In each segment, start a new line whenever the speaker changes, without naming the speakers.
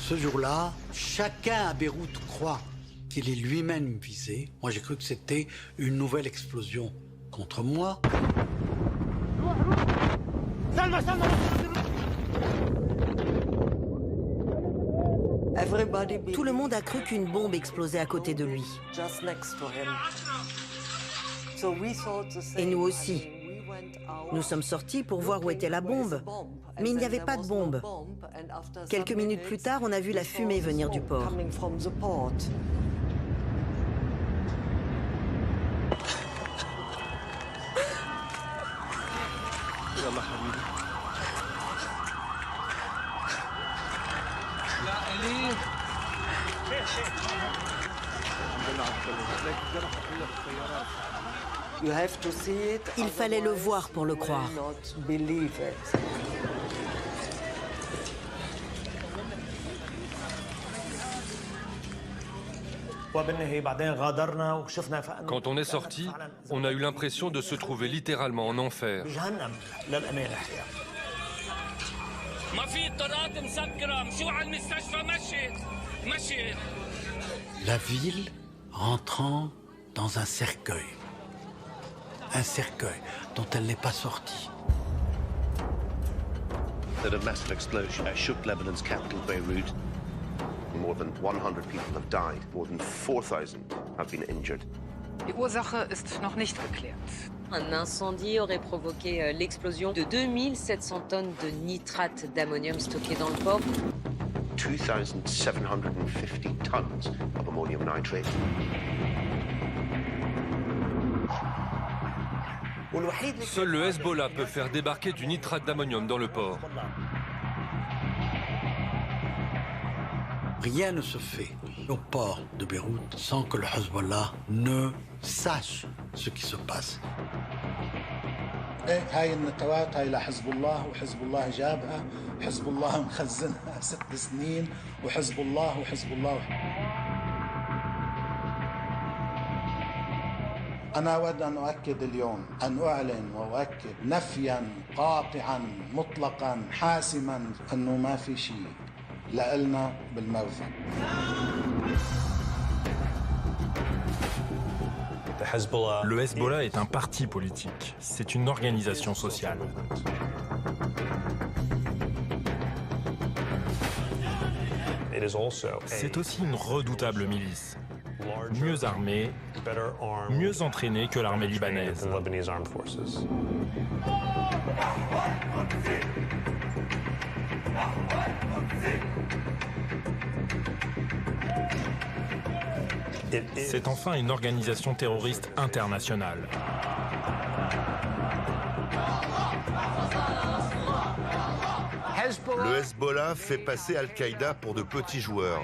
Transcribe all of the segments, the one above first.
Ce jour-là, chacun à Beyrouth croit qu'il est lui-même visé. Moi, j'ai cru que c'était une nouvelle explosion contre moi.
Tout le monde a cru qu'une bombe explosait à côté de lui. Et nous aussi. Nous sommes sortis pour voir où était la bombe, mais il n'y avait pas de bombe. Quelques minutes plus tard, on a vu la fumée venir du port. Il fallait le voir pour le croire.
Quand on est sorti, on a eu l'impression de se trouver littéralement en enfer.
La ville rentrant dans un cercueil dont elle n'est pas sortie.
That a massive explosion shook Lebanon's capital, Beirut. More than 100 people have died. More than 4,000 have been injured.
Die Ursache ist noch nicht geklärt.
Un incendie aurait provoqué l'explosion de 2700 tonnes de nitrate d'ammonium stocké dans le port.
2,750 tons of ammonium nitrate.
Seul le Hezbollah peut faire débarquer du nitrate d'ammonium dans le port.
Rien ne se fait au port de Beyrouth sans que le Hezbollah ne sache ce qui se passe.
هاي النتوات هاي لحزب الله وحزب الله جابها وحزب الله مخزنها 6 سنين وحزب الله. أنا أود أن أؤكد اليوم أن أعلن وأؤكد نفيا قاطعا مطلقا حاسما أنه ما في شيء لإلنا بالمرفأ.
Le Hezbollah est un parti politique. C'est une organisation sociale. C'est aussi une redoutable milice. Mieux armée, mieux entraînée que l'armée libanaise. C'est enfin une organisation terroriste internationale.
Le Hezbollah fait passer Al-Qaïda pour de petits joueurs.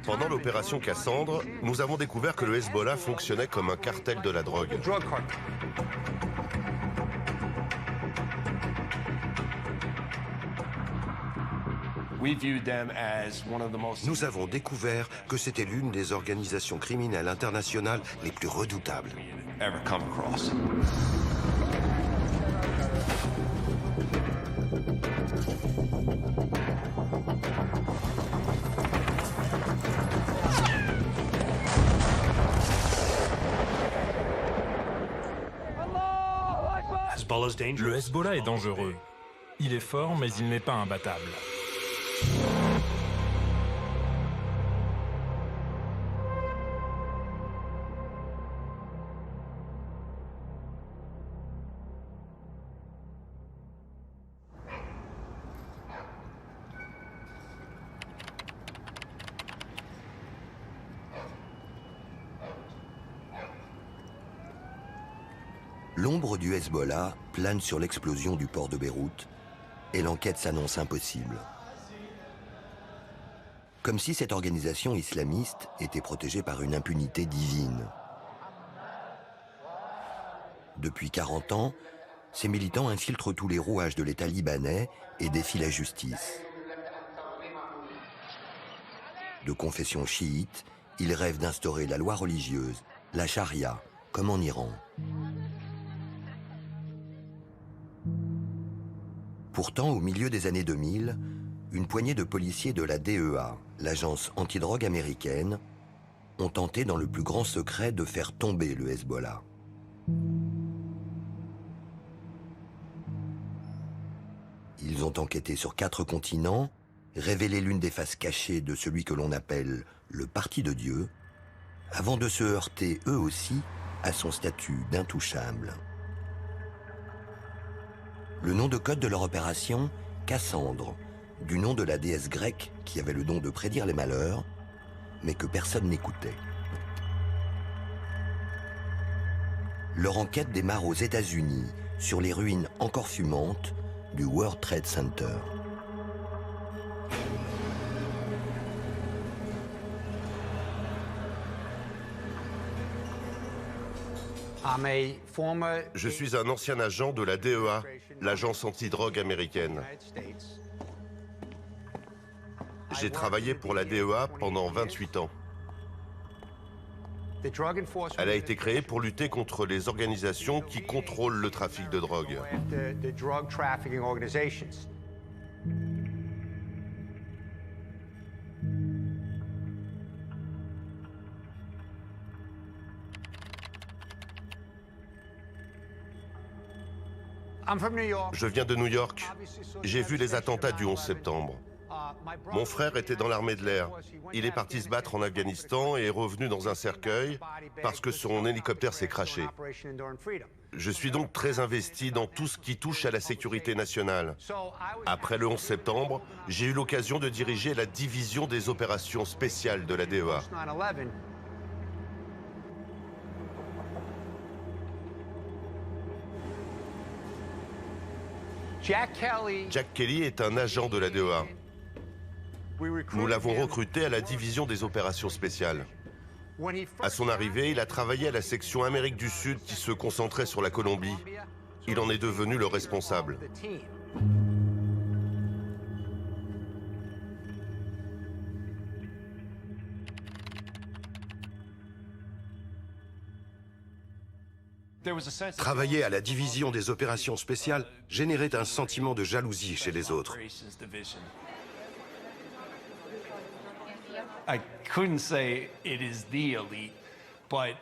Pendant l'opération Cassandre, nous avons découvert que le Hezbollah fonctionnait comme un cartel de la drogue. Nous avons découvert que c'était l'une des organisations criminelles internationales les plus redoutables.
Le Hezbollah est dangereux. Il est fort, mais il n'est pas imbattable.
L'ombre du Hezbollah plane sur l'explosion du port de Beyrouth et l'enquête s'annonce impossible. Comme si cette organisation islamiste était protégée par une impunité divine. Depuis 40 ans, ces militants infiltrent tous les rouages de l'État libanais et défient la justice. De confession chiite, ils rêvent d'instaurer la loi religieuse, la charia, comme en Iran. Pourtant, au milieu des années 2000, une poignée de policiers de la DEA, l'agence antidrogue américaine, ont tenté dans le plus grand secret de faire tomber le Hezbollah. Ils ont enquêté sur 4 continents, révélé l'une des faces cachées de celui que l'on appelle le Parti de Dieu, avant de se heurter eux aussi à son statut d'intouchable. Le nom de code de leur opération, Cassandre, du nom de la déesse grecque qui avait le don de prédire les malheurs, mais que personne n'écoutait. Leur enquête démarre aux États-Unis, sur les ruines encore fumantes du World Trade Center.
Je suis un ancien agent de la DEA, l'agence antidrogue américaine. J'ai travaillé pour la DEA pendant 28 ans. Elle a été créée pour lutter contre les organisations qui contrôlent le trafic de drogue. Je viens de New York. J'ai vu les attentats du 11 septembre. Mon frère était dans l'armée de l'air. Il est parti se battre en Afghanistan et est revenu dans un cercueil parce que son hélicoptère s'est crashé. Je suis donc très investi dans tout ce qui touche à la sécurité nationale. Après le 11 septembre, j'ai eu l'occasion de diriger la division des opérations spéciales de la DEA. Jack Kelly est un agent de la DEA. Nous l'avons recruté à la division des opérations spéciales. À son arrivée, il a travaillé à la section Amérique du Sud qui se concentrait sur la Colombie. Il en est devenu le responsable.
Travailler à la division des opérations spéciales générait un sentiment de jalousie chez les autres.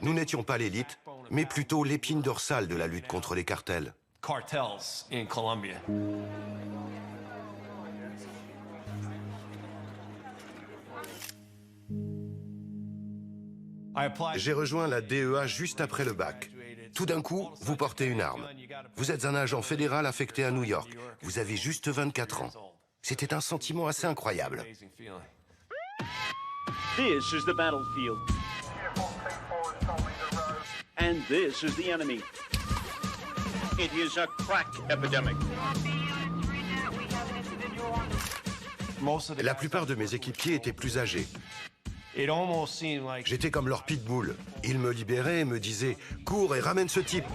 Nous n'étions pas l'élite, mais plutôt l'épine dorsale de la lutte contre les cartels. J'ai rejoint la DEA juste après le bac. Tout d'un coup, vous portez une arme. Vous êtes un agent fédéral affecté à New York. Vous avez juste 24 ans. C'était un sentiment assez incroyable.
This is the battlefield. And this is the enemy. It is a crack epidemic.
La plupart de mes équipiers étaient plus âgés. J'étais comme leur pitbull. Ils me libéraient et me disaient « Cours et ramène ce type !»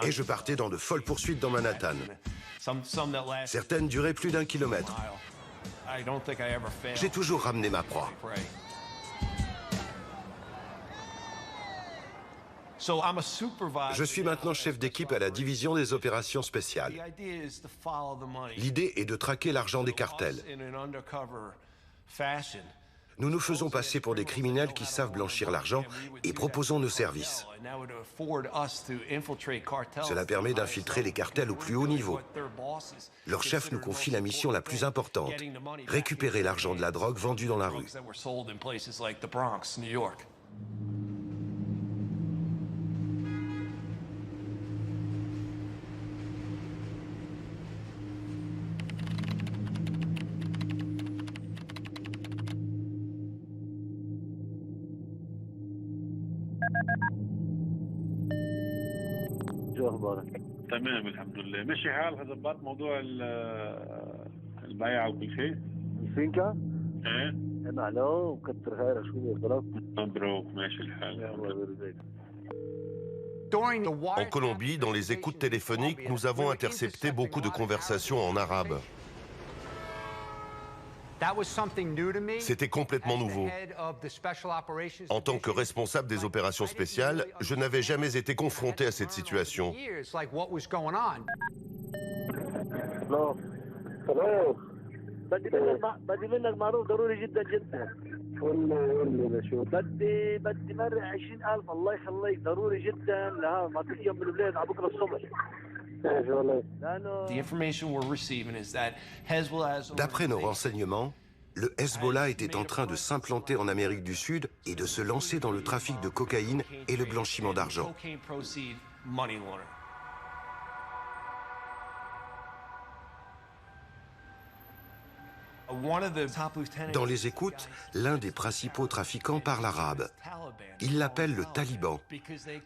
Et je partais dans de folles poursuites dans Manhattan. Certaines duraient plus d'1 kilomètre. J'ai toujours ramené ma proie. Je suis maintenant chef d'équipe à la division des opérations spéciales. L'idée est de traquer l'argent des cartels. Nous nous faisons passer pour des criminels qui savent blanchir l'argent et proposons nos services. Cela permet d'infiltrer les cartels au plus haut niveau. Leur chef nous confie la mission la plus importante, récupérer l'argent de la drogue vendue dans la rue.
شو اخبارك؟ تمام الحمد لله، ماشي حالها، ظبطت موضوع البيع وكل شيء؟ الفينكا؟ ايه معلوم، كتر خيرك، شو خلاص؟ مبروك، ماشي الحال.
En Colombie, dans les écoutes téléphoniques, nous avons intercepté beaucoup de conversations en arabe. C'était complètement nouveau. En tant que responsable des opérations spéciales, je n'avais jamais été confronté à cette situation.
D'après nos renseignements, le Hezbollah était en train de s'implanter en Amérique du Sud et de se lancer dans le trafic de cocaïne et le blanchiment d'argent. Dans les écoutes, l'un des principaux trafiquants parle arabe. Il l'appelle le Taliban,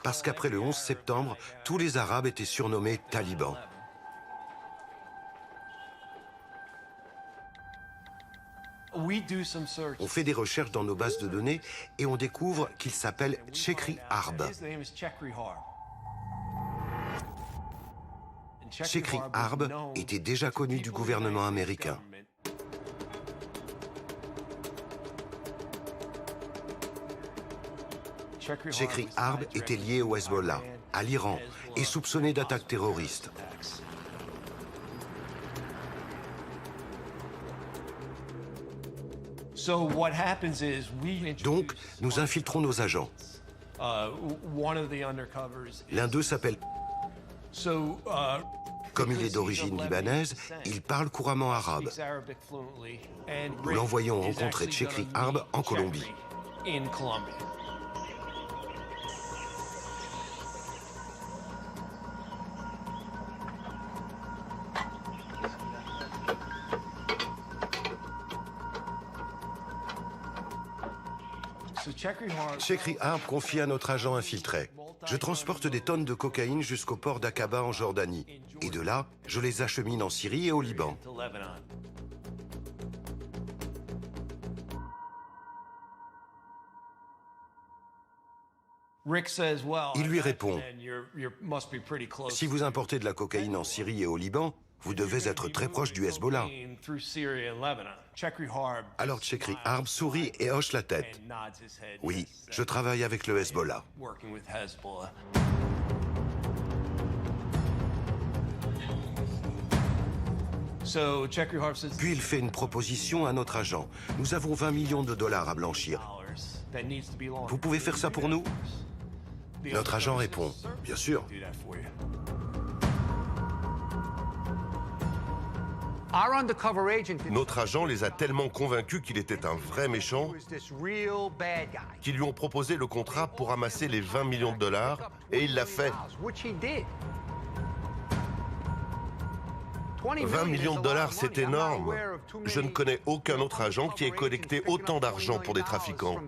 parce qu'après le 11 septembre, tous les Arabes étaient surnommés talibans. On fait des recherches dans nos bases de données et on découvre qu'il s'appelle Chekri Harb. Chekri Harb était déjà connu du gouvernement américain. Chekri Harb était lié au Hezbollah, à l'Iran, et soupçonné d'attaques terroristes. Donc, nous infiltrons nos agents. L'un d'eux s'appelle... Comme il est d'origine libanaise, il parle couramment arabe. Nous l'envoyons rencontrer Chekri Harb en Colombie. Chekri Harb confie à notre agent infiltré: je transporte des tonnes de cocaïne jusqu'au port d'Aqaba en Jordanie. Et de là, je les achemine en Syrie et au Liban. Il lui répond: si vous importez de la cocaïne en Syrie et au Liban, vous devez être très proche du Hezbollah. Alors Chekri Harb sourit et hoche la tête. Oui, je travaille avec le Hezbollah. Puis il fait une proposition à notre agent. Nous avons 20 millions de dollars à blanchir. Vous pouvez faire ça pour nous? Notre agent répond: bien sûr.
Notre agent les a tellement convaincus qu'il était un vrai méchant qu'ils lui ont proposé le contrat pour amasser les 20 millions de dollars et il l'a fait. 20 millions de dollars, c'est énorme. Je ne connais aucun autre agent qui ait collecté autant d'argent pour des trafiquants.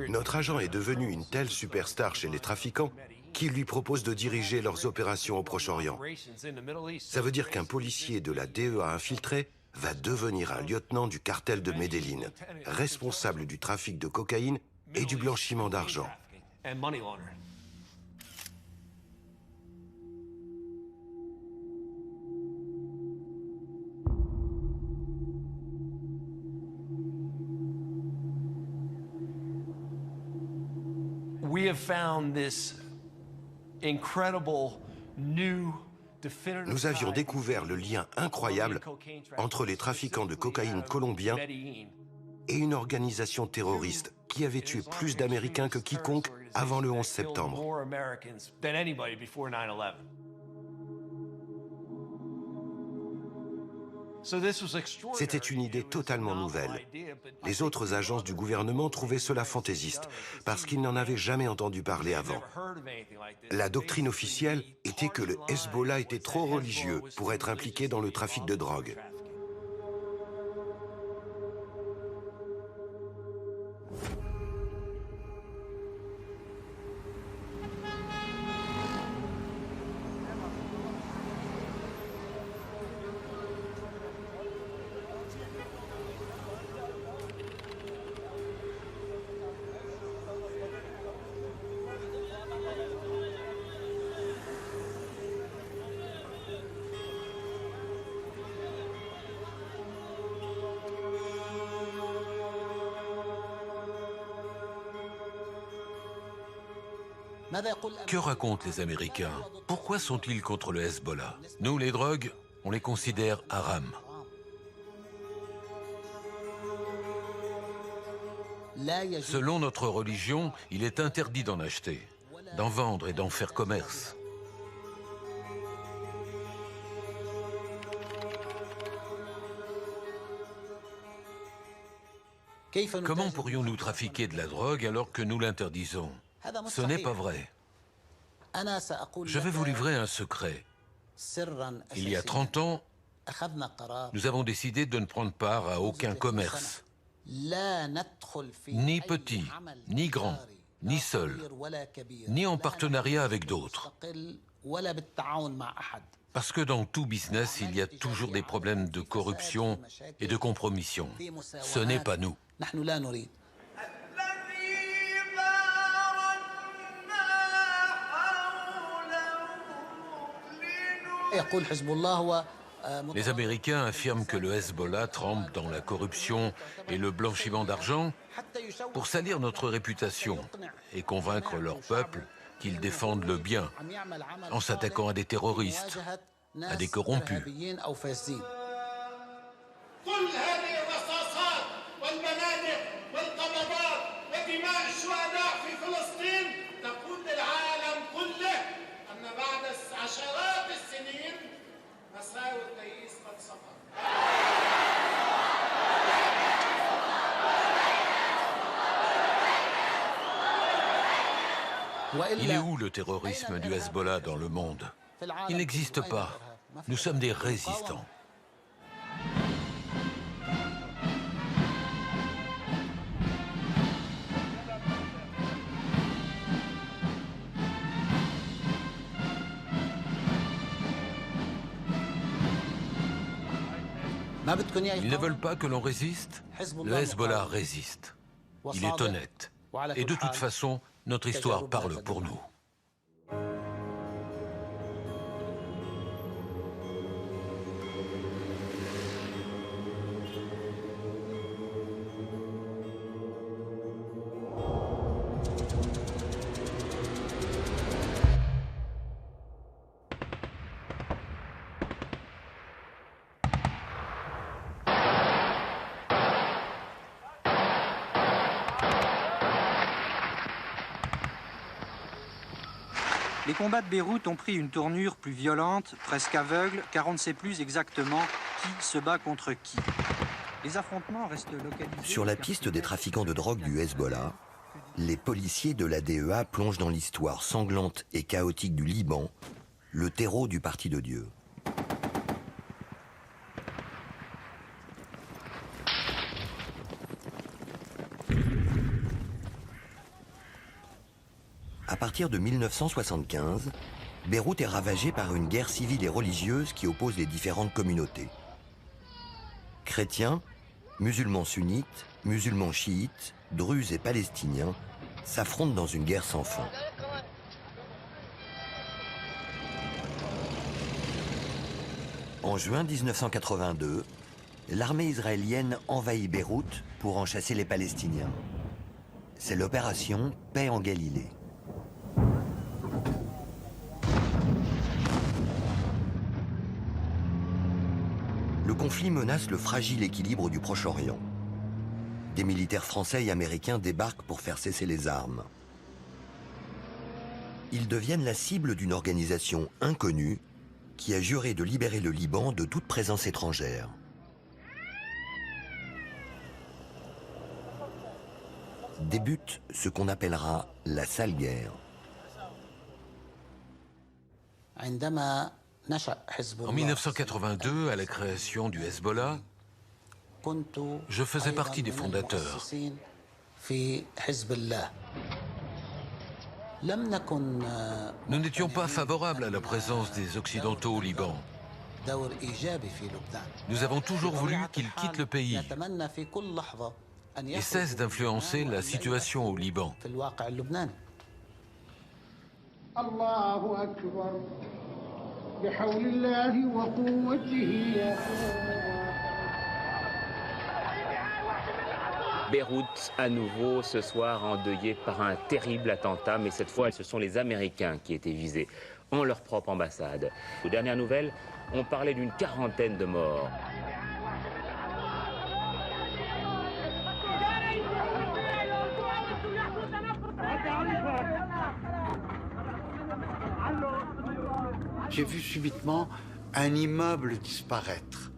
Notre agent est devenu une telle superstar chez les trafiquants qu'ils lui proposent de diriger leurs opérations au Proche-Orient. Ça veut dire qu'un policier de la DEA infiltré va devenir un lieutenant du cartel de Medellín, responsable du trafic de cocaïne et du blanchiment d'argent. Nous avions découvert le lien incroyable entre les trafiquants de cocaïne colombiens et une organisation terroriste qui avait tué plus d'Américains que quiconque avant le 11 septembre. C'était une idée totalement nouvelle. Les autres agences du gouvernement trouvaient cela fantaisiste, parce qu'ils n'en avaient jamais entendu parler avant. La doctrine officielle était que le Hezbollah était trop religieux pour être impliqué dans le trafic de drogue.
Que racontent les Américains? Pourquoi sont-ils contre le Hezbollah? Nous, les drogues, on les considère haram. Selon notre religion, il est interdit d'en acheter, d'en vendre et d'en faire commerce. Comment pourrions-nous trafiquer de la drogue alors que nous l'interdisons? Ce n'est pas vrai. Je vais vous livrer un secret. Il y a 30 ans, nous avons décidé de ne prendre part à aucun commerce. Ni petit, ni grand, ni seul, ni en partenariat avec d'autres. Parce que dans tout business, il y a toujours des problèmes de corruption et de compromission. Ce n'est pas nous. Les Américains affirment que le Hezbollah trempe dans la corruption et le blanchiment d'argent pour salir notre réputation et convaincre leur peuple qu'ils défendent le bien en s'attaquant à des terroristes, à des corrompus. Il est où le terrorisme du Hezbollah dans le monde? Il n'existe pas. Nous sommes des résistants. Ils ne veulent pas que l'on résiste? Le Hezbollah résiste. Il est honnête. Et de toute façon, notre histoire parle pour nous.
Les combats de Beyrouth ont pris une tournure plus violente, presque aveugle, car on ne sait plus exactement qui se bat contre qui. Les affrontements restent localisés...
Sur la piste des trafiquants de drogue du Hezbollah, les policiers de la DEA plongent dans l'histoire sanglante et chaotique du Liban, le terreau du Parti de Dieu. À partir de 1975, Beyrouth est ravagée par une guerre civile et religieuse qui oppose les différentes communautés. Chrétiens, musulmans sunnites, musulmans chiites, druzes et palestiniens s'affrontent dans une guerre sans fin. En juin 1982, l'armée israélienne envahit Beyrouth pour en chasser les Palestiniens. C'est l'opération Paix en Galilée. Le conflit menace le fragile équilibre du Proche-Orient. Des militaires français et américains débarquent pour faire cesser les armes. Ils deviennent la cible d'une organisation inconnue qui a juré de libérer le Liban de toute présence étrangère. Débute ce qu'on appellera la sale guerre.
En 1982, à la création du Hezbollah, je faisais partie des fondateurs. Nous n'étions pas favorables à la présence des Occidentaux au Liban. Nous avons toujours voulu qu'ils quittent le pays et cessent d'influencer la situation au Liban.
Beyrouth, à nouveau, ce soir endeuillée par un terrible attentat, mais cette fois, ce sont les Américains qui étaient visés, en leur propre ambassade. Aux dernières nouvelles, on parlait d'une quarantaine de morts.
J'ai vu subitement un immeuble disparaître.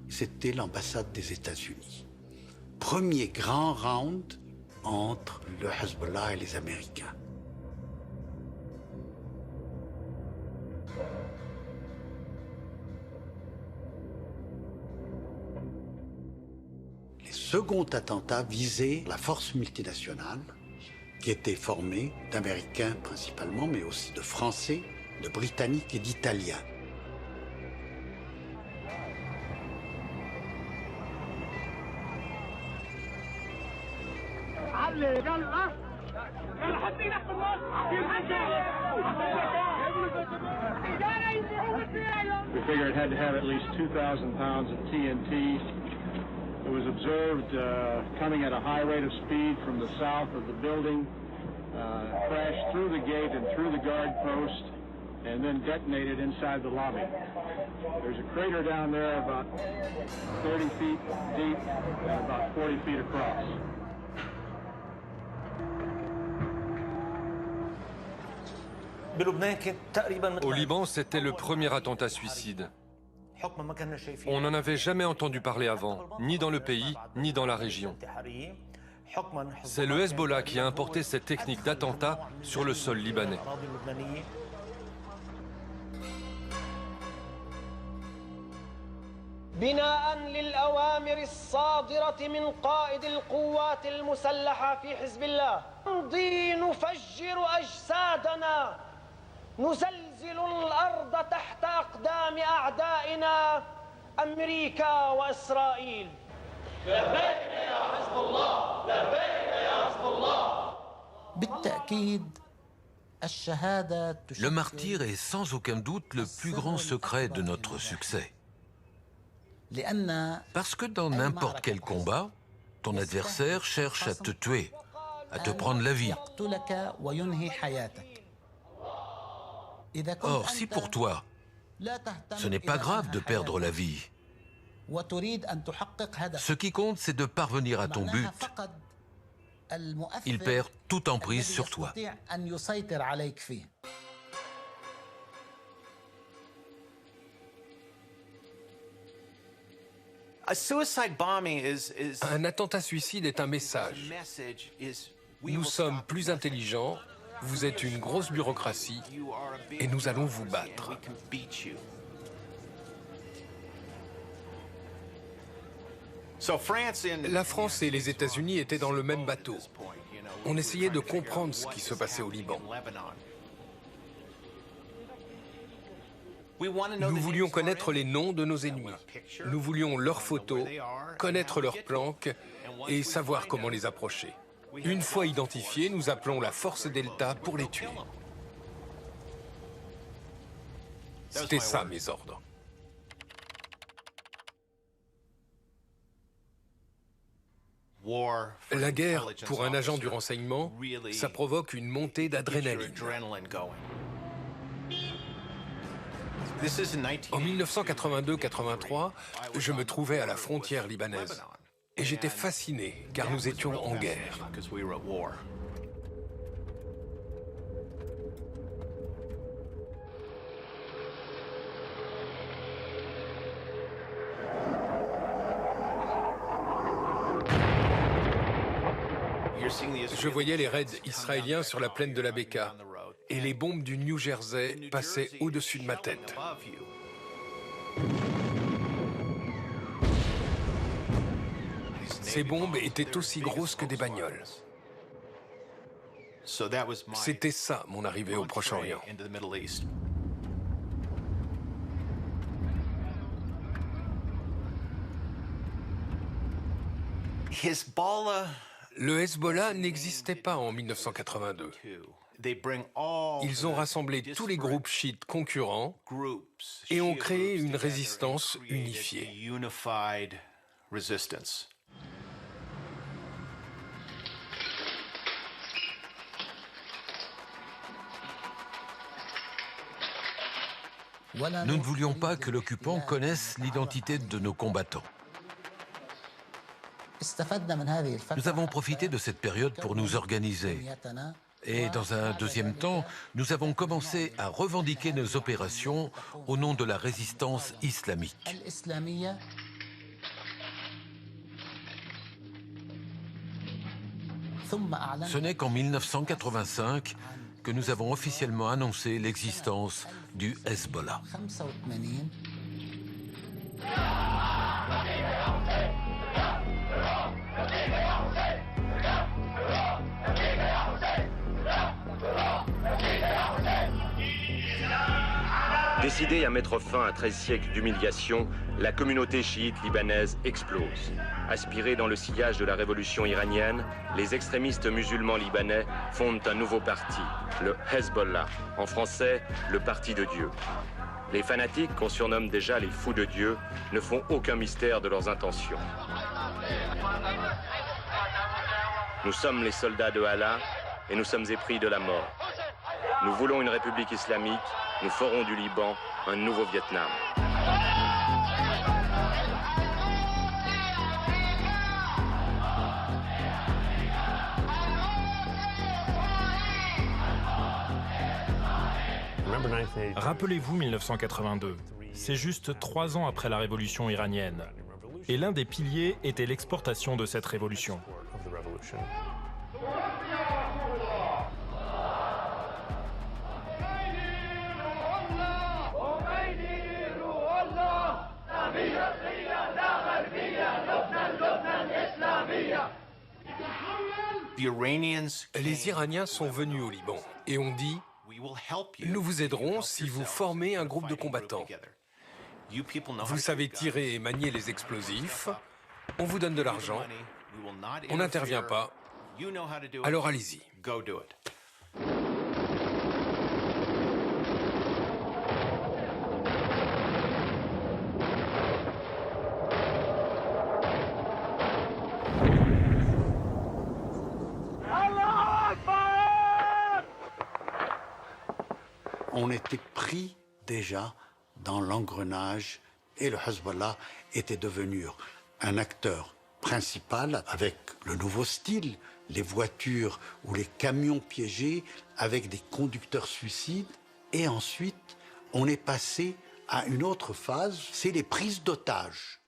C'était l'ambassade des États-Unis. Premier grand round entre le Hezbollah et les Américains. Les seconds attentats visaient la force multinationale qui était formée d'Américains principalement, mais aussi de Français, de Britanniques et d'Italiens.
We figured it had to have at least 2,000 pounds of TNT. It was observed coming at a high rate of speed from the south of the building, crashed through the gate and through the guard post, and then detonated inside the lobby. There's a crater down there about 30 feet deep and about 40 feet across.
Au Liban, c'était le premier attentat suicide. On n'en avait jamais entendu parler avant, ni dans le pays, ni dans la région. C'est le Hezbollah qui a importé cette technique d'attentat sur le sol libanais.
بناء للأوامر الصادرة من قائد القوات المسلحة في حزب الله نمضي نفجر أجسادنا نزلزل الأرض تحت أقدام أعدائنا أمريكا وإسرائيل لبيك يا حزب الله لبيك يا حزب الله
بالتأكيد
Le martyre est sans aucun doute le plus grand secret de notre succès. Parce que dans n'importe quel combat, ton adversaire cherche à te tuer, à te prendre la vie. Or, si pour toi, ce n'est pas grave de perdre la vie, ce qui compte, c'est de parvenir à ton but. Il perd toute emprise sur toi.
Un attentat suicide est un message. Nous sommes plus intelligents, vous êtes une grosse bureaucratie et nous allons vous battre. La France et les États-Unis étaient dans le même bateau. On essayait de comprendre ce qui se passait au Liban. Nous voulions connaître les noms de nos ennemis. Nous voulions leurs photos, connaître leurs planques et savoir comment les approcher. Une fois identifiés, nous appelons la force Delta pour les tuer. C'était ça mes ordres. La guerre, pour un agent du renseignement, ça provoque une montée d'adrénaline. En 1982-83, je me trouvais à la frontière libanaise. Et j'étais fasciné, car nous étions en guerre. Je voyais les raids israéliens sur la plaine de la Beka, et les bombes du New Jersey passaient au-dessus de ma tête. Ces bombes étaient aussi grosses que des bagnoles. C'était ça, mon arrivée au Proche-Orient. Le Hezbollah n'existait pas en 1982. Ils ont rassemblé tous les groupes chiites concurrents et ont créé une résistance unifiée.
Nous ne voulions pas que l'occupant connaisse l'identité de nos combattants. Nous avons profité de cette période pour nous organiser. Et dans un deuxième temps, nous avons commencé à revendiquer nos opérations au nom de la résistance islamique. Ce n'est qu'en 1985 que nous avons officiellement annoncé l'existence du Hezbollah.
Décidée à mettre fin à 13 siècles d'humiliation, la communauté chiite libanaise explose. Aspirés dans le sillage de la révolution iranienne, les extrémistes musulmans libanais fondent un nouveau parti, le Hezbollah, en français, le Parti de Dieu. Les fanatiques, qu'on surnomme déjà les fous de Dieu, ne font aucun mystère de leurs intentions. Nous sommes les soldats de Allah et nous sommes épris de la mort. Nous voulons une république islamique, nous ferons du Liban un nouveau Vietnam.
Rappelez-vous 1982. C'est juste 3 ans après la révolution iranienne. Et l'un des piliers était l'exportation de cette révolution.
Les Iraniens sont venus au Liban et ont dit « Nous vous aiderons si vous formez un groupe de combattants. Vous savez tirer et manier les explosifs, on vous donne de l'argent, on n'intervient pas, alors allez-y. »
On était pris déjà dans l'engrenage et le Hezbollah était devenu un acteur principal avec le nouveau style, les voitures ou les camions piégés avec des conducteurs suicides. Et ensuite, on est passé à une autre phase, c'est les prises d'otages.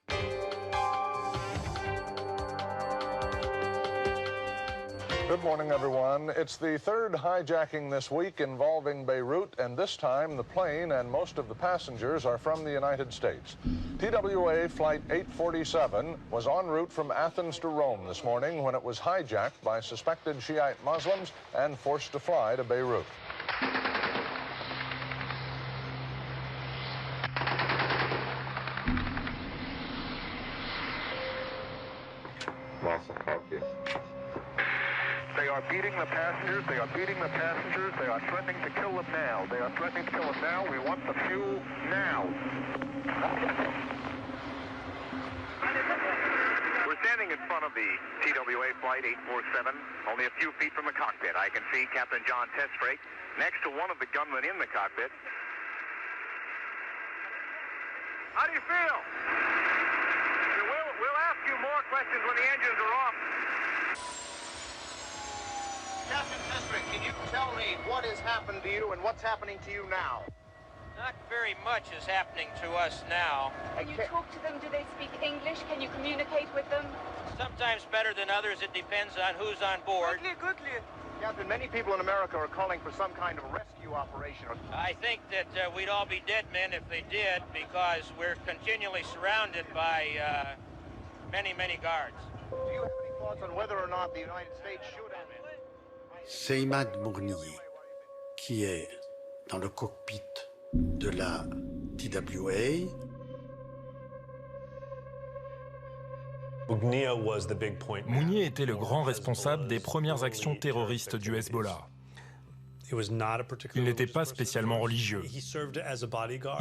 Good morning, everyone. It's the third hijacking this week involving Beirut, and this time the plane and most of the passengers are from the United States. TWA Flight 847 was en route from Athens to Rome this morning when it was hijacked by suspected Shiite Muslims and forced to fly to Beirut.
They are beating the passengers. They are beating the passengers. They are threatening to kill them now. They are threatening to kill them now. We want the fuel now. We're standing in front of the TWA Flight 847, only a few feet from the cockpit. I can see Captain John Tesfrake next to one of the gunmen in the cockpit. How do you feel? We'll ask you more questions when the engines are off.
Captain Tesfrake, can you tell me what has happened to you and what's happening to you now?
Not very much is happening to us now.
Can you talk to them? Do they speak English? Can you communicate with them?
Sometimes better than others. It depends on who's on board.
Quickly. Captain, many people in America are calling for some kind of rescue operation.
I think that we'd all be dead men if they did, because we're continually surrounded by many guards.
Do you have any thoughts on whether or not the United States should have it?
C'est Imad Mournier qui est dans le cockpit de la TWA.
Mounier était le grand responsable des premières actions terroristes du Hezbollah. Il n'était pas spécialement religieux.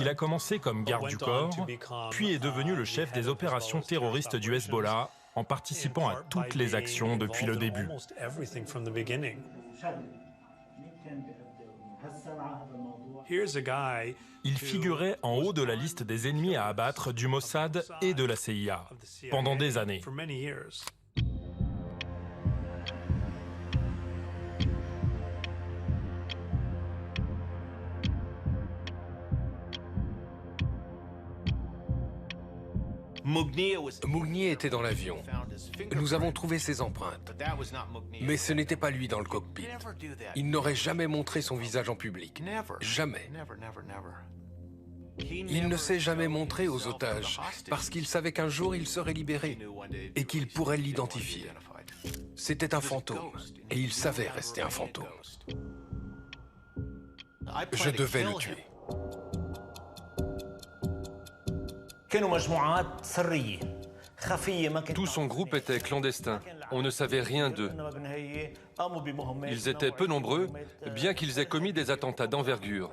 Il a commencé comme garde du corps, puis est devenu le chef des opérations terroristes du Hezbollah, en participant à toutes les actions depuis le début. Il figurait en haut de la liste des ennemis à abattre du Mossad et de la CIA pendant des années.
Mougnier était dans l'avion. Nous avons trouvé ses empreintes. Mais ce n'était pas lui dans le cockpit. Il n'aurait jamais montré son visage en public. Jamais. Il ne s'est jamais montré aux otages parce qu'il savait qu'un jour il serait libéré et qu'il pourrait l'identifier. C'était un fantôme et il savait rester un fantôme. Je devais le tuer.
Tout son groupe était clandestin. On ne savait rien d'eux. Ils étaient peu nombreux, bien qu'ils aient commis des attentats d'envergure.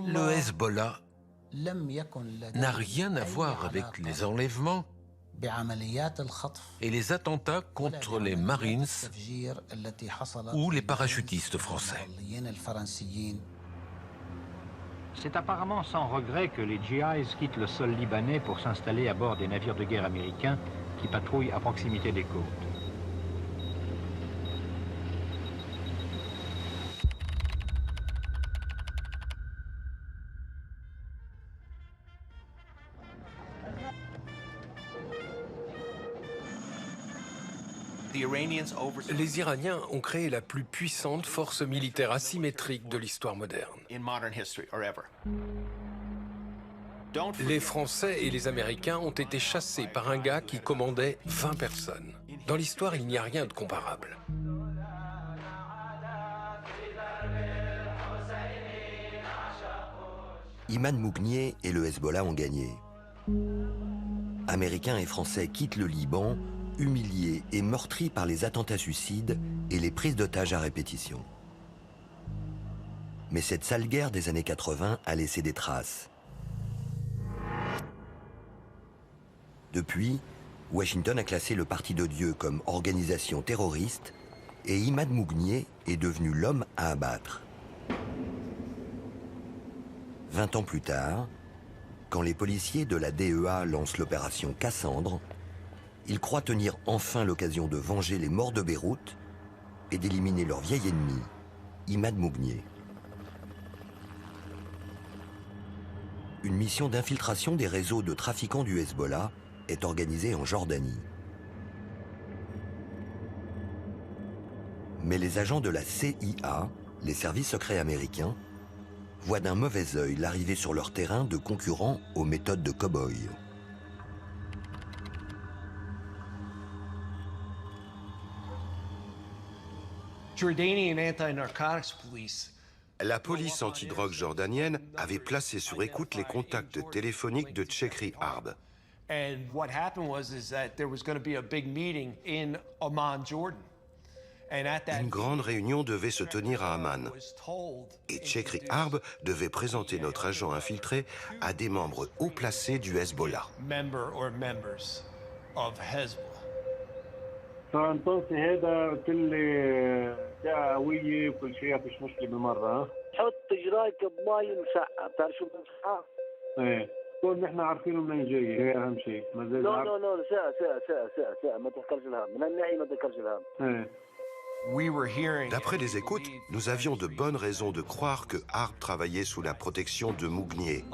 Le Hezbollah n'a rien à voir avec les enlèvements et les attentats contre les Marines ou les parachutistes français.
C'est apparemment sans regret que les GIs quittent le sol libanais pour s'installer à bord des navires de guerre américains qui patrouillent à proximité des côtes.
Les Iraniens ont créé la plus puissante force militaire asymétrique de l'histoire moderne. Les Français et les Américains ont été chassés par un gars qui commandait 20 personnes. Dans l'histoire, il n'y a rien de comparable.
Imad Mougnier et le Hezbollah ont gagné. Américains et Français quittent le Liban, humiliés et meurtris par les attentats suicides et les prises d'otages à répétition. Mais cette sale guerre des années 80 a laissé des traces. Depuis, Washington a classé le Parti de Dieu comme organisation terroriste et Imad Mougnier est devenu l'homme à abattre. 20 ans plus tard, quand les policiers de la DEA lancent l'opération Cassandre, ils croient tenir enfin l'occasion de venger les morts de Beyrouth et d'éliminer leur vieil ennemi, Imad Mougnier. Une mission d'infiltration des réseaux de trafiquants du Hezbollah est organisée en Jordanie. Mais les agents de la CIA, les services secrets américains, voient d'un mauvais œil l'arrivée sur leur terrain de concurrents aux méthodes de cow-boy.
La police antidrogue jordanienne avait placé sur écoute les contacts téléphoniques de Chekri Harb. Une grande réunion devait se tenir à Amman. Et Chekri Harb devait présenter notre agent infiltré à des membres haut placés du Hezbollah.
فانطوسي هذا قلت لي ساعة قوية وكل شيء فيش مشكلة بالمرة.
حط جرايك بمي مسقعة، بتعرف شو مسقعة؟
ايه، كون نحن عارفينه منين جاي، هي أهم شيء.
لا ساعة ما تحكرش الهم، من هالناحية ما تحكرش الهم.
ايه.
D'après les écoutes, nous avions de bonnes raisons de croire que Harb travaillait sous la protection de Mougnier.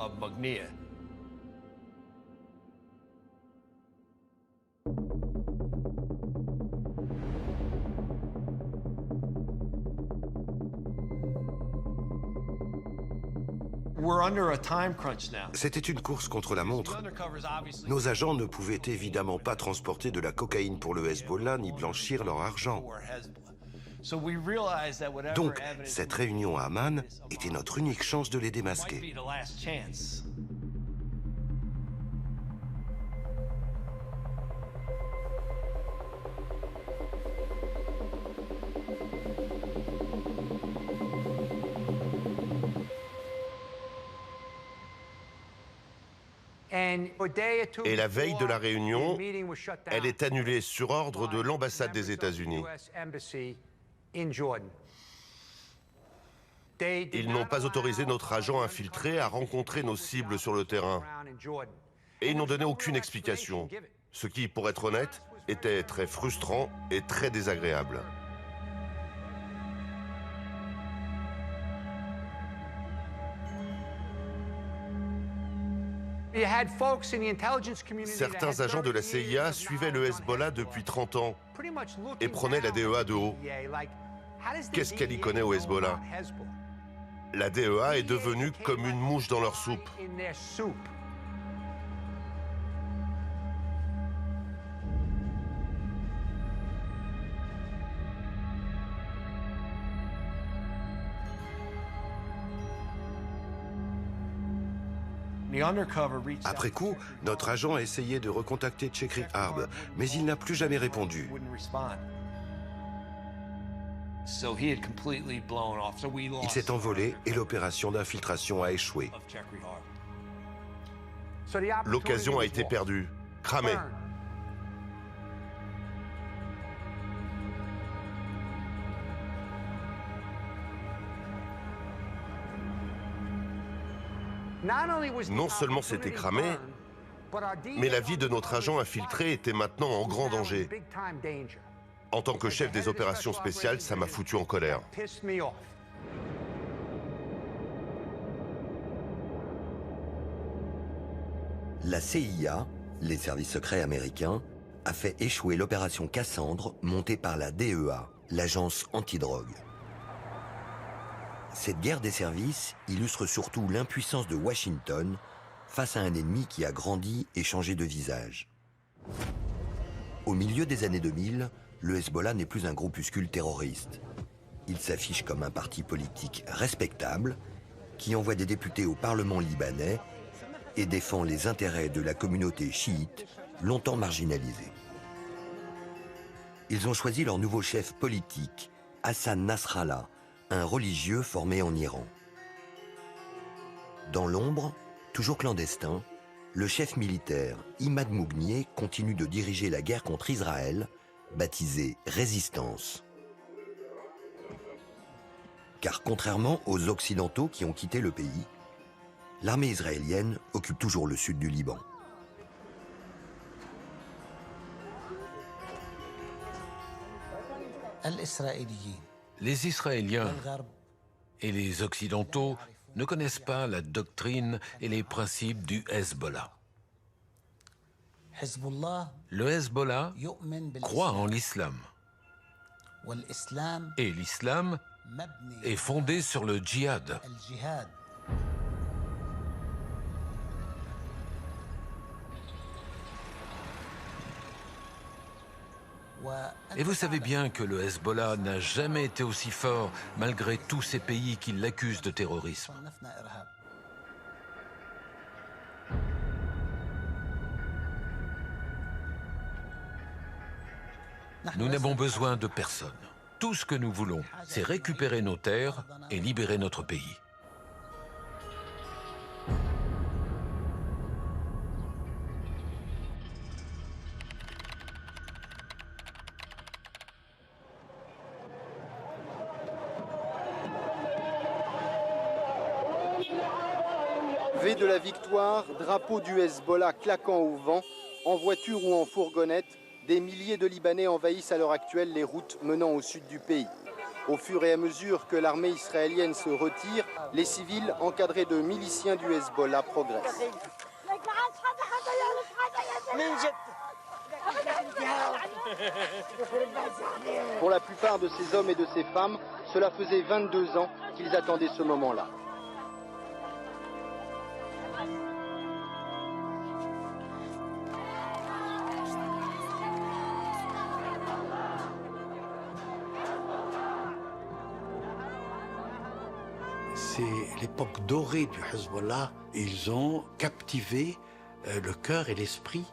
C'était une course contre la montre. Nos agents ne pouvaient évidemment pas transporter de la cocaïne pour le Hezbollah ni blanchir leur argent. Donc, cette réunion à Amman était notre unique chance de les démasquer.
Et la veille de la réunion, elle est annulée sur ordre de l'ambassade des États-Unis. Ils n'ont pas autorisé notre agent infiltré à rencontrer nos cibles sur le terrain. Et ils n'ont donné aucune explication, ce qui, pour être honnête, était très frustrant et très désagréable. Certains agents de la CIA suivaient le Hezbollah depuis 30 ans et prenaient la DEA de haut. Qu'est-ce qu'elle y connaît au Hezbollah? La DEA est devenue comme une mouche dans leur soupe.
Après coup, notre agent a essayé de recontacter Chekri Harb, mais il n'a plus jamais répondu. Il s'est envolé et l'opération d'infiltration a échoué.
L'occasion a été perdue, cramée. Non seulement c'était cramé, mais la vie de notre agent infiltré était maintenant en grand danger. En tant que chef des opérations spéciales, ça m'a foutu en colère.
La CIA, les services secrets américains, a fait échouer l'opération Cassandre montée par la DEA, l'agence antidrogue. Cette guerre des services illustre surtout l'impuissance de Washington face à un ennemi qui a grandi et changé de visage. Au milieu des années 2000, le Hezbollah n'est plus un groupuscule terroriste. Il s'affiche comme un parti politique respectable qui envoie des députés au Parlement libanais et défend les intérêts de la communauté chiite, longtemps marginalisée. Ils ont choisi leur nouveau chef politique, Hassan Nasrallah, un religieux formé en Iran. Dans l'ombre, toujours clandestin, le chef militaire Imad Mougnier continue de diriger la guerre contre Israël, baptisée Résistance. Car contrairement aux Occidentaux qui ont quitté le pays, l'armée israélienne occupe toujours le sud du Liban.
Les Israéliens et les Occidentaux ne connaissent pas la doctrine et les principes du Hezbollah. Le Hezbollah croit en l'islam. Et l'islam est fondé sur le djihad. Et vous savez bien que le Hezbollah n'a jamais été aussi fort, malgré tous ces pays qui l'accusent de terrorisme. Nous n'avons besoin de personne. Tout ce que nous voulons, c'est récupérer nos terres et libérer notre pays.
V de la victoire, drapeau du Hezbollah claquant au vent, en voiture ou en fourgonnette, des milliers de Libanais envahissent à l'heure actuelle les routes menant au sud du pays. Au fur et à mesure que l'armée israélienne se retire, les civils encadrés de miliciens du Hezbollah progressent. Pour la plupart de ces hommes et de ces femmes, cela faisait 22 ans qu'ils attendaient ce moment-là.
C'est l'époque dorée du Hezbollah. Ils ont captivé le cœur et l'esprit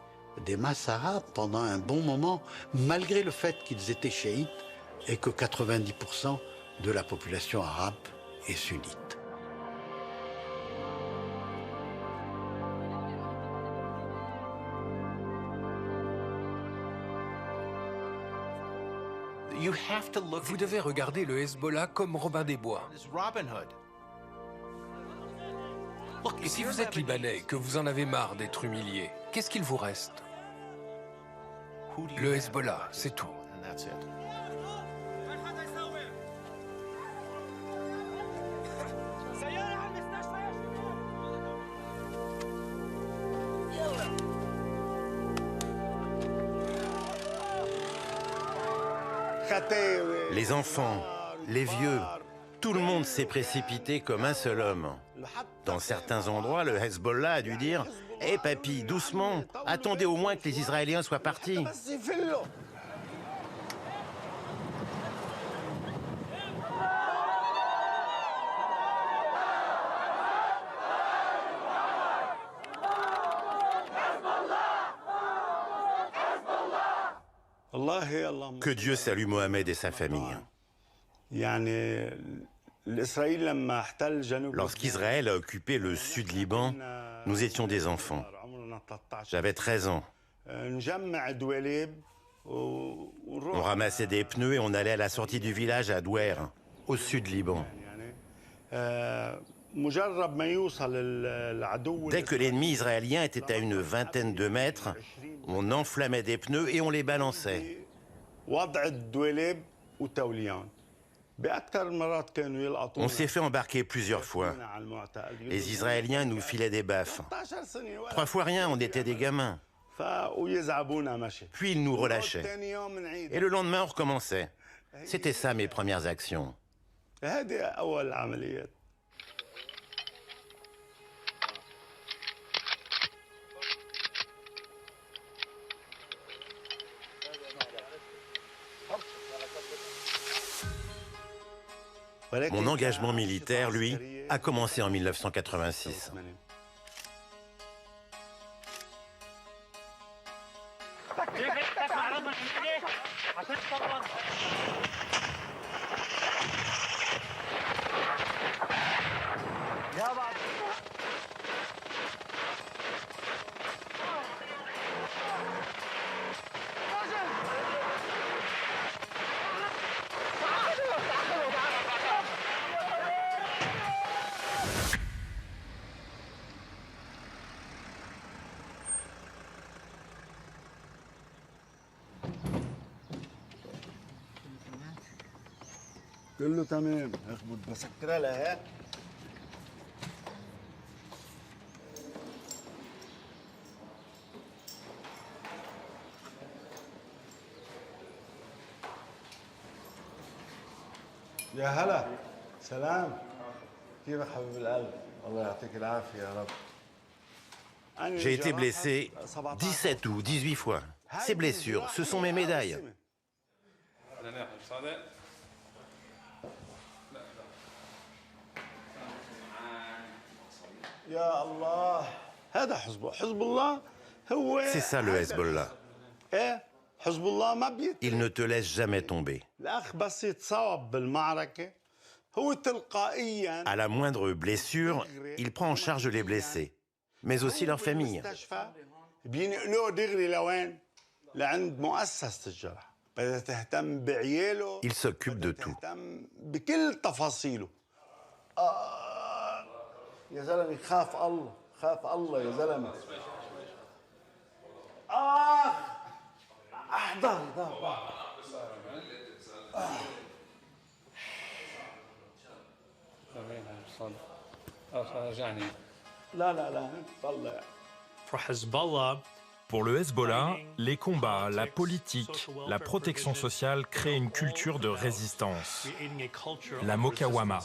des masses arabes pendant un bon moment, malgré le fait qu'ils étaient chiites et que 90% de la population arabe est sunnite.
Vous devez regarder le Hezbollah comme Robin des Bois. Et si vous êtes libanais, que vous en avez marre d'être humilié, qu'est-ce qu'il vous reste? Le Hezbollah, c'est tout.
Les enfants, les vieux, tout le monde s'est précipité comme un seul homme. Dans certains endroits, le Hezbollah a dû dire « Hé papy, doucement, attendez au moins que les Israéliens soient partis ». Que Dieu salue Mohamed et sa famille. Lorsqu'Israël a occupé le sud Liban, nous étions des enfants. J'avais 13 ans. On ramassait des pneus et on allait à la sortie du village à Douer, au sud Liban. Dès que l'ennemi israélien était à une vingtaine de mètres, on enflammait des pneus et on les balançait. On s'est fait embarquer plusieurs fois. Les Israéliens nous filaient des baffes. 3 fois rien, on était des gamins. Puis ils nous relâchaient. Et le lendemain, on recommençait. C'était ça mes premières actions. Mon engagement militaire, lui, a commencé en 1986.
كله تمام اخبط بسكرها لها يا هلا سلام كيفك حبيب القلب الله يعطيك العافيه يا رب.
J'ai été blessé 17 ou 18 fois. Ces blessures, ce sont mes médailles. C'est ça le Hezbollah. Il ne te laisse jamais tomber. À la moindre blessure, il prend en charge les blessés, mais aussi leur famille. Il s'occupe de tout.
يا زلمه خاف الله خاف الله يا زلمه احضر لا لا لا طلع.
Pour le Hezbollah, les combats, la politique, la protection sociale créent une culture de résistance, la Mokawama.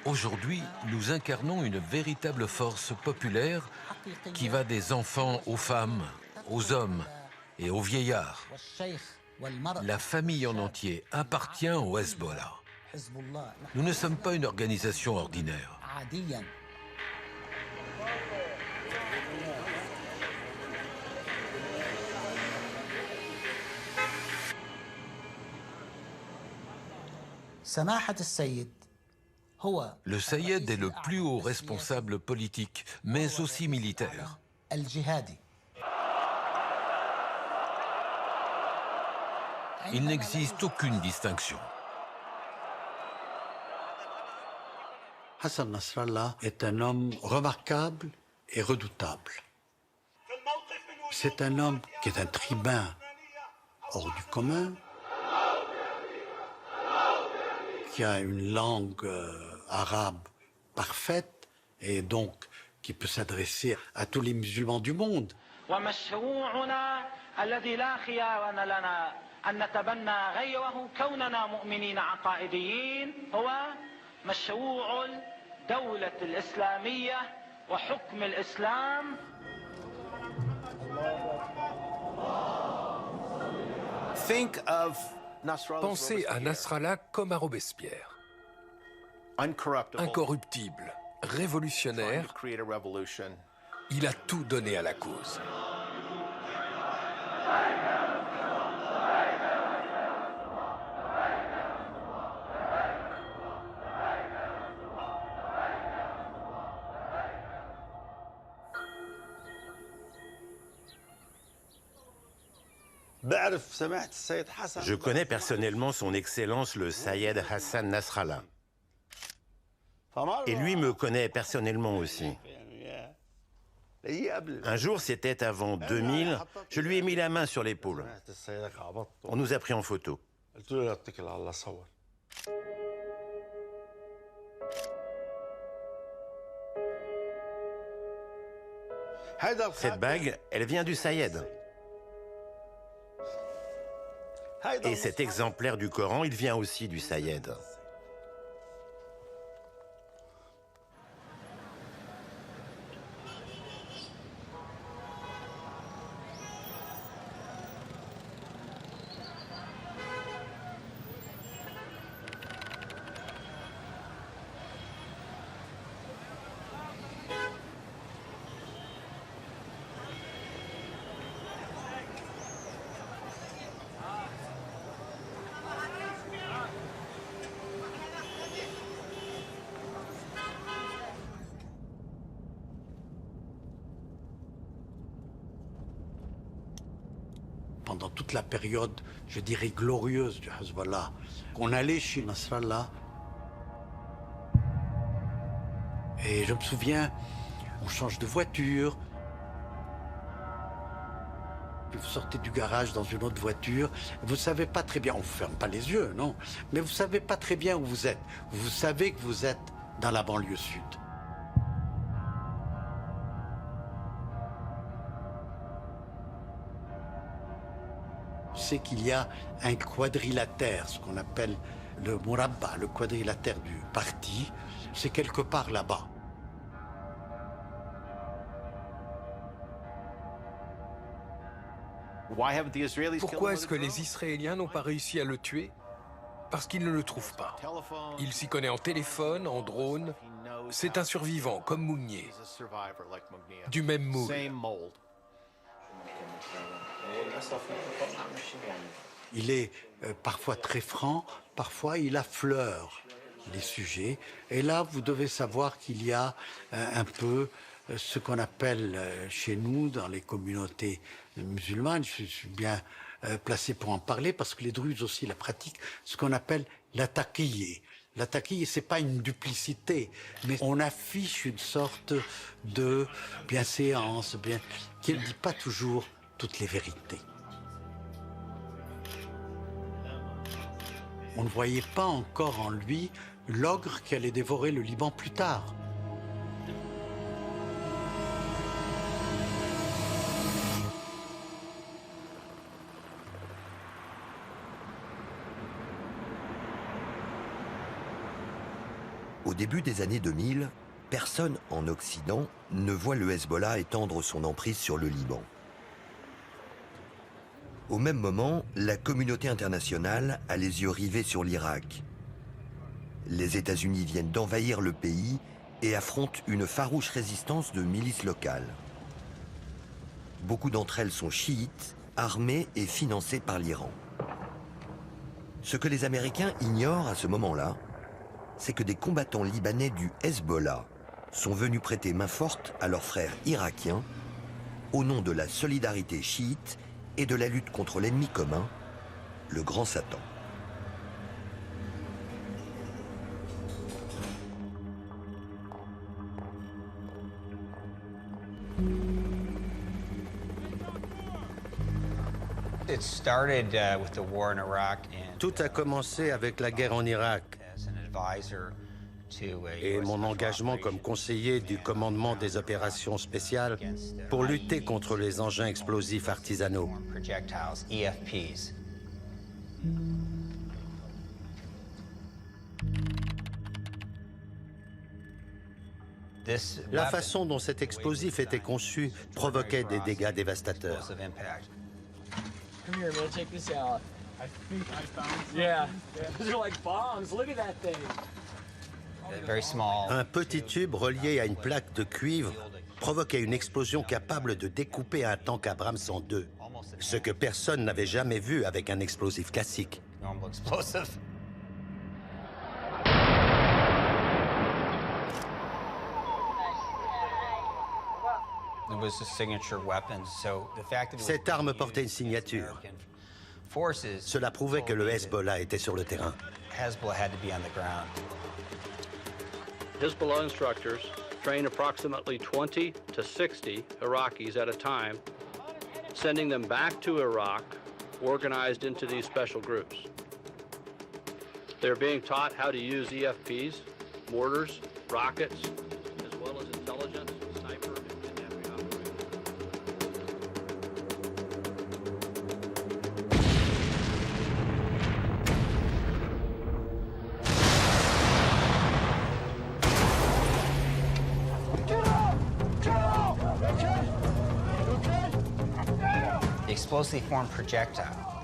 Aujourd'hui, nous incarnons une véritable force populaire qui va des enfants aux femmes, aux hommes et aux vieillards. La famille en entier appartient au Hezbollah. Nous ne sommes pas une organisation ordinaire. Le Sayed est le plus haut responsable politique, mais aussi militaire. Il n'existe aucune distinction.
Hassan Nasrallah est un homme remarquable et redoutable. C'est un homme qui est un tribun hors du commun, qui a une langue arabe parfaite et donc qui peut s'adresser à tous les musulmans du monde.
Pensez à Nasrallah comme à Robespierre. Incorruptible, révolutionnaire, il a tout donné à la cause.
Je connais personnellement son Excellence le Sayed Hassan Nasrallah. Et lui me connaît personnellement aussi. Un jour, c'était avant 2000, je lui ai mis la main sur l'épaule. On nous a pris en photo. Cette bague, elle vient du Sayed. Et cet exemplaire du Coran, il vient aussi du Sayed.
Pendant toute la période, je dirais, glorieuse du Hezbollah, on allait chez Nasrallah. Et je me souviens, on change de voiture. Puis vous sortez du garage dans une autre voiture. Vous ne savez pas très bien, on ne vous ferme pas les yeux, non. Mais vous ne savez pas très bien où vous êtes. Vous savez que vous êtes dans la banlieue sud. C'est qu'il y a un quadrilatère, ce qu'on appelle le Murabba, le quadrilatère du parti, c'est quelque part là-bas.
Pourquoi est-ce que les Israéliens n'ont pas réussi à le tuer? Parce qu'ils ne le trouvent pas. Il s'y connaît en téléphone, en drone. C'est un survivant, comme Mounier. Du même moule.
Il est parfois très franc, parfois il affleure les sujets. Et là, vous devez savoir qu'il y a un peu ce qu'on appelle chez nous, dans les communautés musulmanes, je suis bien placé pour en parler, parce que les Druzes aussi la pratiquent, ce qu'on appelle la taqiyya. La taqiyya, c'est pas une duplicité, mais on affiche une sorte de bienséance, qui ne dit pas toujours toutes les vérités. On ne voyait pas encore en lui l'ogre qui allait dévorer le Liban plus tard.
Au début des années 2000, personne en Occident ne voit le Hezbollah étendre son emprise sur le Liban. Au même moment, la communauté internationale a les yeux rivés sur l'Irak. Les États-Unis viennent d'envahir le pays et affrontent une farouche résistance de milices locales. Beaucoup d'entre elles sont chiites, armées et financées par l'Iran. Ce que les Américains ignorent à ce moment-là, c'est que des combattants libanais du Hezbollah sont venus prêter main forte à leurs frères irakiens au nom de la solidarité chiite et de la lutte contre l'ennemi commun, le Grand Satan.
Tout a commencé avec la guerre en Irak et mon engagement comme conseiller du commandement des opérations spéciales pour lutter contre les engins explosifs artisanaux. La façon dont cet explosif était conçu provoquait des dégâts dévastateurs.
Come here, man, check this out. Yeah, those are like bombs. Look at that thing.
Un petit tube relié à une plaque de cuivre provoquait une explosion capable de découper un tank Abrams en deux, ce que personne n'avait jamais vu avec un explosif classique. Cette arme portait une signature. Cela prouvait que le Hezbollah était sur le terrain.
Hezbollah instructors train approximately 20 to 60 Iraqis at a time, sending them back to Iraq, organized into these special groups. They're being taught how to use EFPs, mortars, rockets, as well as intelligence, sniper, and kidnapping operations.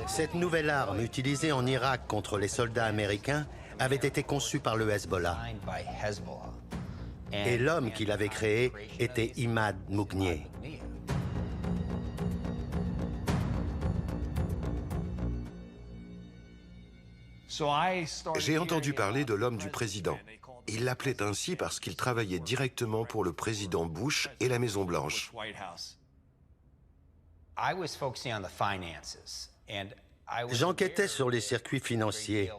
Cette nouvelle arme utilisée en Irak contre les soldats américains avait été conçue par le Hezbollah. Et l'homme qui l'avait créée était Imad Mugnier.
J'ai entendu parler de l'homme du président. Il l'appelait ainsi parce qu'il travaillait directement pour le président Bush et la Maison-Blanche.
J'enquêtais sur les circuits financiers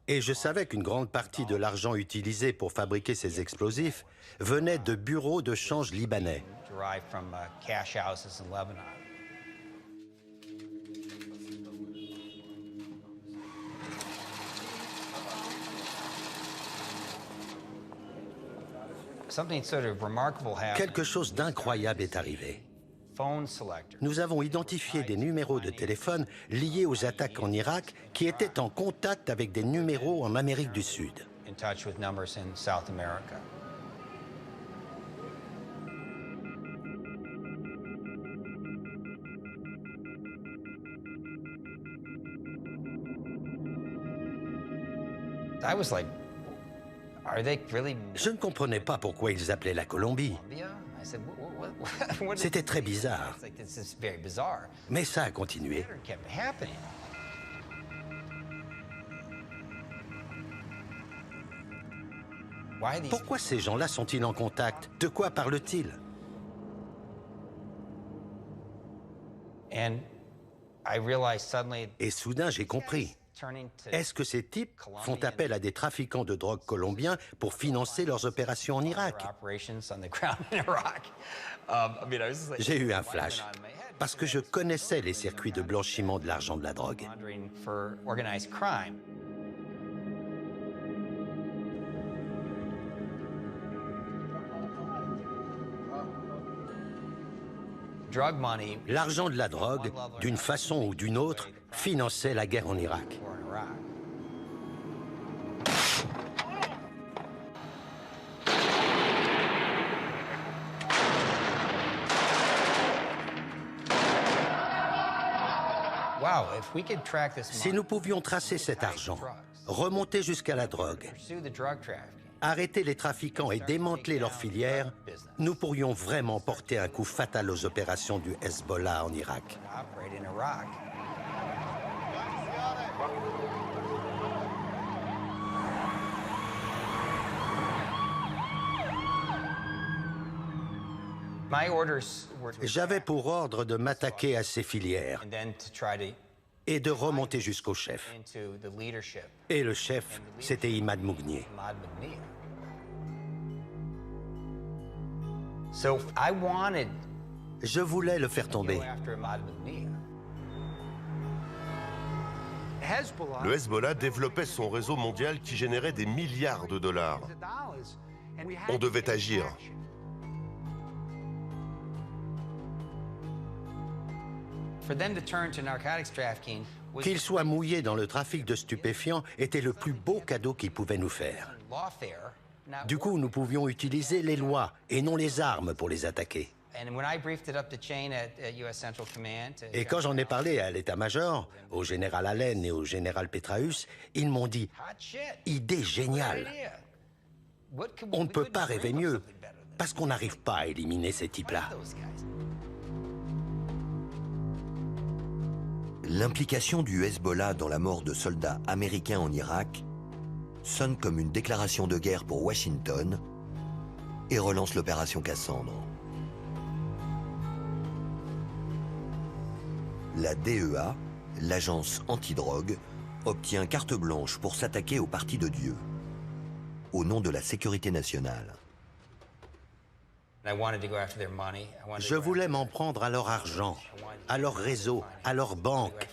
et je savais qu'une grande partie de l'argent utilisé pour fabriquer ces explosifs venait de bureaux de change libanais. Quelque chose d'incroyable est arrivé. Nous avons identifié des numéros de téléphone liés aux attaques en Irak qui étaient en contact avec des numéros en Amérique du Sud. Je ne comprenais pas pourquoi ils appelaient la Colombie. C'était très bizarre. Mais ça a continué. Pourquoi ces gens-là sont-ils en contact? De quoi parlent-ils? Et soudain, j'ai compris. Est-ce que ces types font appel à des trafiquants de drogue colombiens pour financer leurs opérations en Irak? J'ai eu un flash, parce que je connaissais les circuits de blanchiment de l'argent de la drogue. L'argent de la drogue, d'une façon ou d'une autre, finançait la guerre en Irak. Si nous pouvions tracer cet argent, remonter jusqu'à la drogue, arrêter les trafiquants et démanteler leurs filières, nous pourrions vraiment porter un coup fatal aux opérations du Hezbollah en Irak. J'avais pour ordre de m'attaquer à ces filières et de remonter jusqu'au chef. Et le chef, c'était Imad Mougnier. Je voulais le faire tomber.
Le Hezbollah développait son réseau mondial qui générait des milliards de dollars. On devait agir.
Qu'il soit mouillé dans le trafic de stupéfiants était le plus beau cadeau qu'il pouvait nous faire. Du coup, nous pouvions utiliser les lois et non les armes pour les attaquer. Et quand j'en ai parlé à l'état-major, au général Allen et au général Petraeus, ils m'ont dit « Idée géniale ! On ne peut pas rêver mieux, parce qu'on n'arrive pas à éliminer ces types-là. »
L'implication du Hezbollah dans la mort de soldats américains en Irak sonne comme une déclaration de guerre pour Washington et relance l'opération Cassandre. La DEA, l'agence antidrogue, obtient carte blanche pour s'attaquer au Parti de Dieu, au nom de la sécurité nationale.
Je voulais m'en prendre à leur argent, à leur réseau, à leurs banques.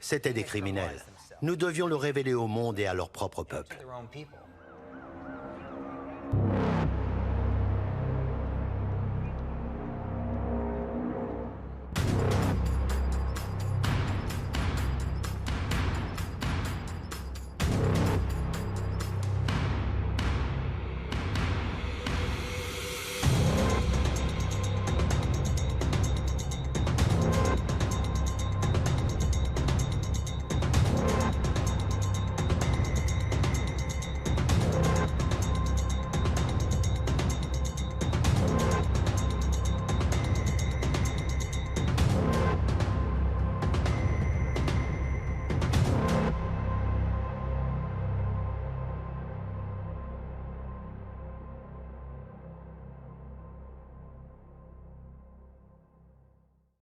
C'étaient des criminels. Nous devions le révéler au monde et à leur propre peuple.